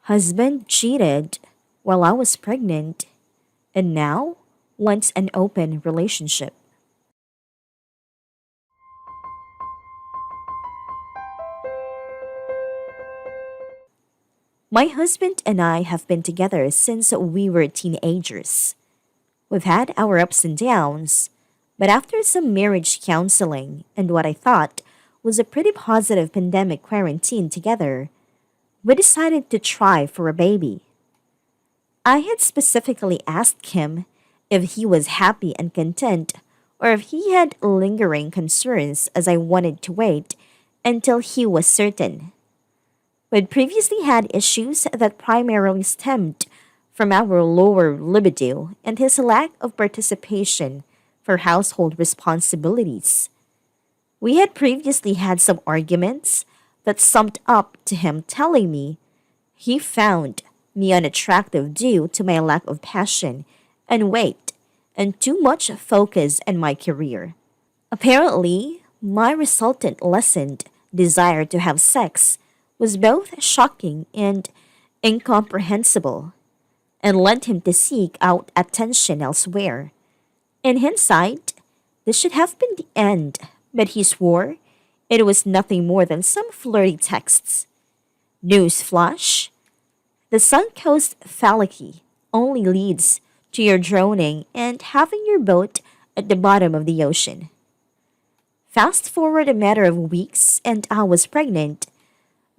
Husband cheated while I was pregnant and now wants an open relationship. My husband and I have been together since we were teenagers. We've had our ups and downs, but after some marriage counseling and what I thought was a pretty positive pandemic quarantine together, we decided to try for a baby. I had specifically asked him if he was happy and content or if he had lingering concerns as I wanted to wait until he was certain. We'd previously had issues that primarily stemmed from our lower libido and his lack of participation for household responsibilities. We had previously had some arguments that summed up to him telling me he found me unattractive due to my lack of passion and weight and too much focus on my career. Apparently, my resultant lessened desire to have sex was both shocking and incomprehensible and led him to seek out attention elsewhere. In hindsight, this should have been the end, but he swore it was nothing more than some flirty texts. Newsflash: the suncoast fallacy only leads to your droning and having your boat at the bottom of the ocean. Fast forward a matter of weeks, and I was pregnant.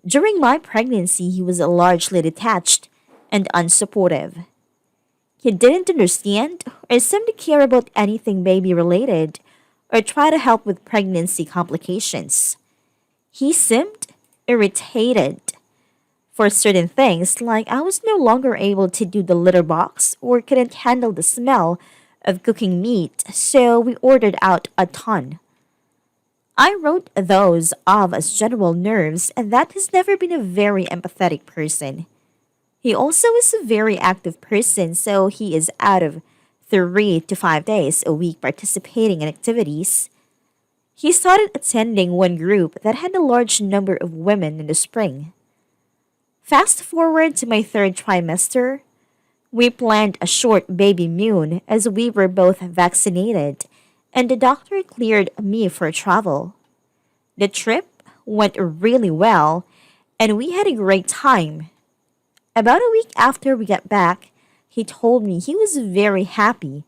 During my pregnancy, he was largely detached and unsupportive. He didn't understand or seem to care about anything baby related or try to help with pregnancy complications. He seemed irritated for certain things, like I was no longer able to do the litter box or couldn't handle the smell of cooking meat, so we ordered out a ton. I wrote those off as general nerves, and that has never been a very empathetic person. He also is a very active person, so he is out of 3 to 5 days a week participating in activities. He started attending one group that had a large number of women in the spring. Fast forward to my third trimester, we planned a short baby moon as we were both vaccinated, and the doctor cleared me for travel. The trip went really well, and we had a great time. About a week after we got back, he told me he was very happy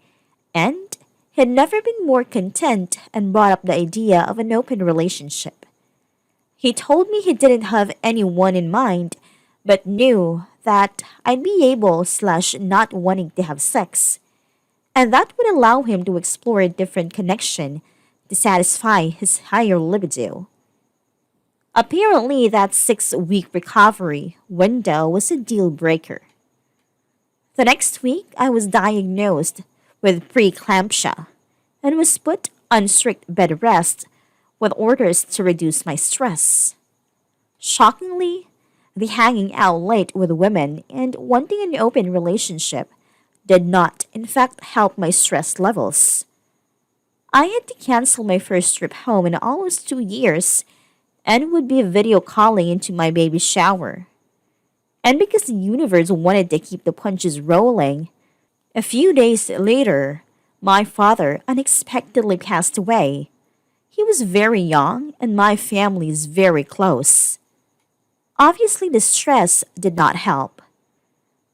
and had never been more content and brought up the idea of an open relationship. He told me he didn't have anyone in mind but knew that I'd be able/not wanting to have sex, and that would allow him to explore a different connection to satisfy his higher libido. Apparently, that 6 week recovery window was a deal breaker. The next week, I was diagnosed with preeclampsia and was put on strict bed rest with orders to reduce my stress. Shockingly, the hanging out late with women and wanting an open relationship did not, in fact, help my stress levels. I had to cancel my first trip home in almost 2 years and would be video calling into my baby shower. And because the universe wanted to keep the punches rolling, a few days later, my father unexpectedly passed away. He was very young and my family is very close. Obviously, the stress did not help.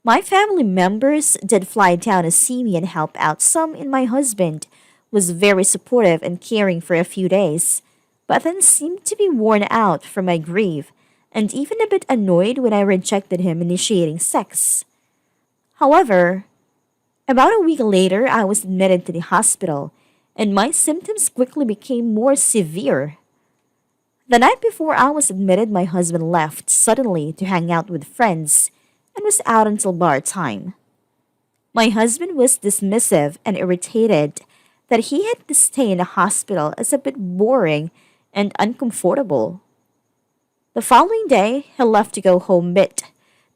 My family members did fly down to see me and help out some, and my husband was very supportive and caring for a few days, but then seemed to be worn out from my grief and even a bit annoyed when I rejected him initiating sex. However, about a week later, I was admitted to the hospital, and my symptoms quickly became more severe. The night before I was admitted, my husband left suddenly to hang out with friends and was out until bar time. My husband was dismissive and irritated that he had to stay in the hospital as a bit boring and uncomfortable. The following day, he left to go home but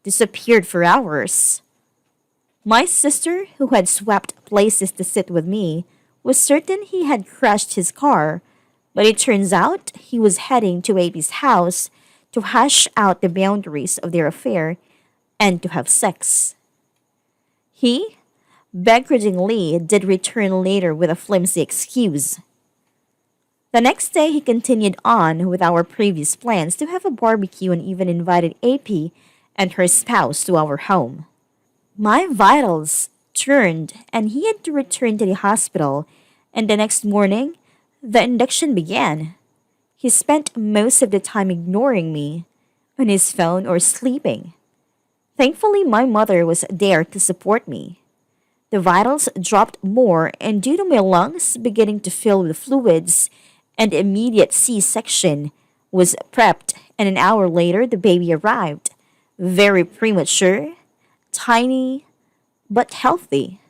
disappeared for hours. My sister, who had swapped places to sit with me, was certain he had crashed his car, but it turns out he was heading to Amy's house to hash out the boundaries of their affair and to have sex. He, begrudgingly, did return later with a flimsy excuse. The next day, he continued on with our previous plans to have a barbecue and even invited AP and her spouse to our home. My vitals turned, and he had to return to the hospital, and the next morning, the induction began. He spent most of the time ignoring me, on his phone or sleeping. Thankfully, my mother was there to support me. The vitals dropped more, and due to my lungs beginning to fill with fluids, an immediate C section was prepped, and an hour later, the baby arrived. Very premature, tiny, but healthy.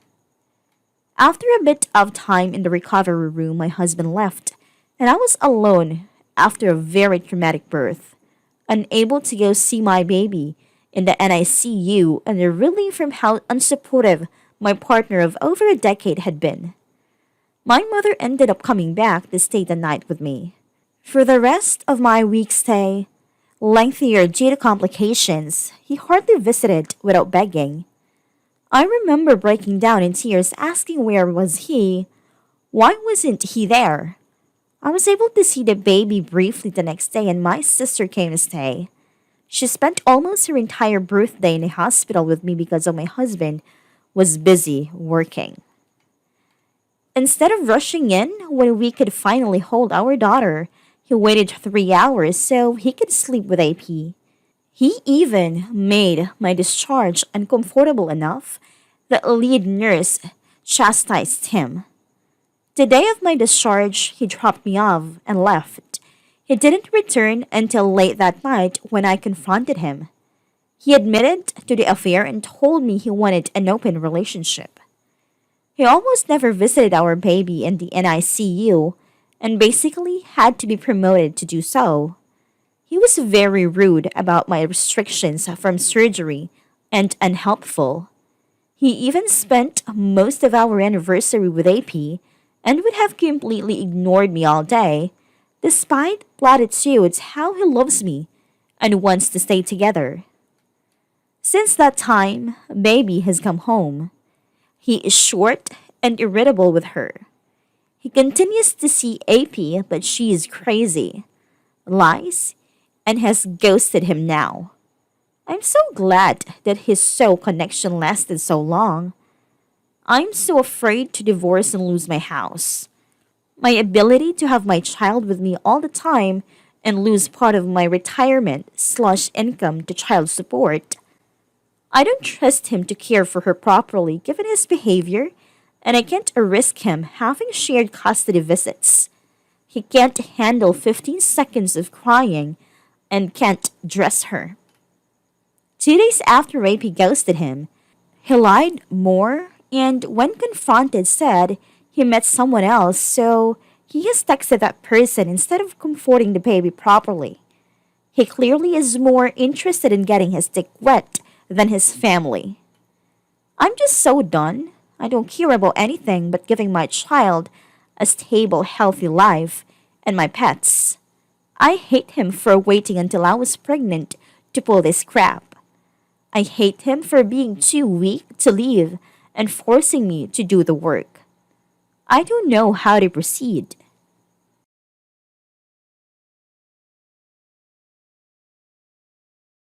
After a bit of time in the recovery room, my husband left, and I was alone after a very traumatic birth, unable to go see my baby in the NICU and reeling from how unsupportive my partner of over a decade had been. My mother ended up coming back to stay the night with me. For the rest of my week stay, lengthier due to complications, he hardly visited without begging. I remember breaking down in tears asking where was he? Why wasn't he there? I was able to see the baby briefly the next day and my sister came to stay. She spent almost her entire birthday in the hospital with me because of my husband was busy working. Instead of rushing in when we could finally hold our daughter, he waited 3 hours so he could sleep with AP. He even made my discharge uncomfortable enough that a lead nurse chastised him. The day of my discharge, he dropped me off and left. He didn't return until late that night when I confronted him. He admitted to the affair and told me he wanted an open relationship. He almost never visited our baby in the NICU and basically had to be promoted to do so. He was very rude about my restrictions from surgery and unhelpful. He even spent most of our anniversary with AP and would have completely ignored me all day, despite platitudes how he loves me and wants to stay together. Since that time, baby has come home. He is short and irritable with her. He continues to see AP, but she is crazy, lies, and has ghosted him now. I'm so glad that his soul connection lasted so long. I'm so afraid to divorce and lose my house. My ability to have my child with me all the time and lose part of my retirement/income to child support. I don't trust him to care for her properly given his behavior, and I can't risk him having shared custody visits. He can't handle 15 seconds of crying and can't dress her. 2 days after AP ghosted him, he lied more and when confronted said he met someone else, so he has texted that person instead of comforting the baby properly. He clearly is more interested in getting his dick wet than his family. I'm just so done. I don't care about anything but giving my child a stable, healthy life and my pets. I hate him for waiting until I was pregnant to pull this crap. I hate him for being too weak to leave and forcing me to do the work. I don't know how to proceed.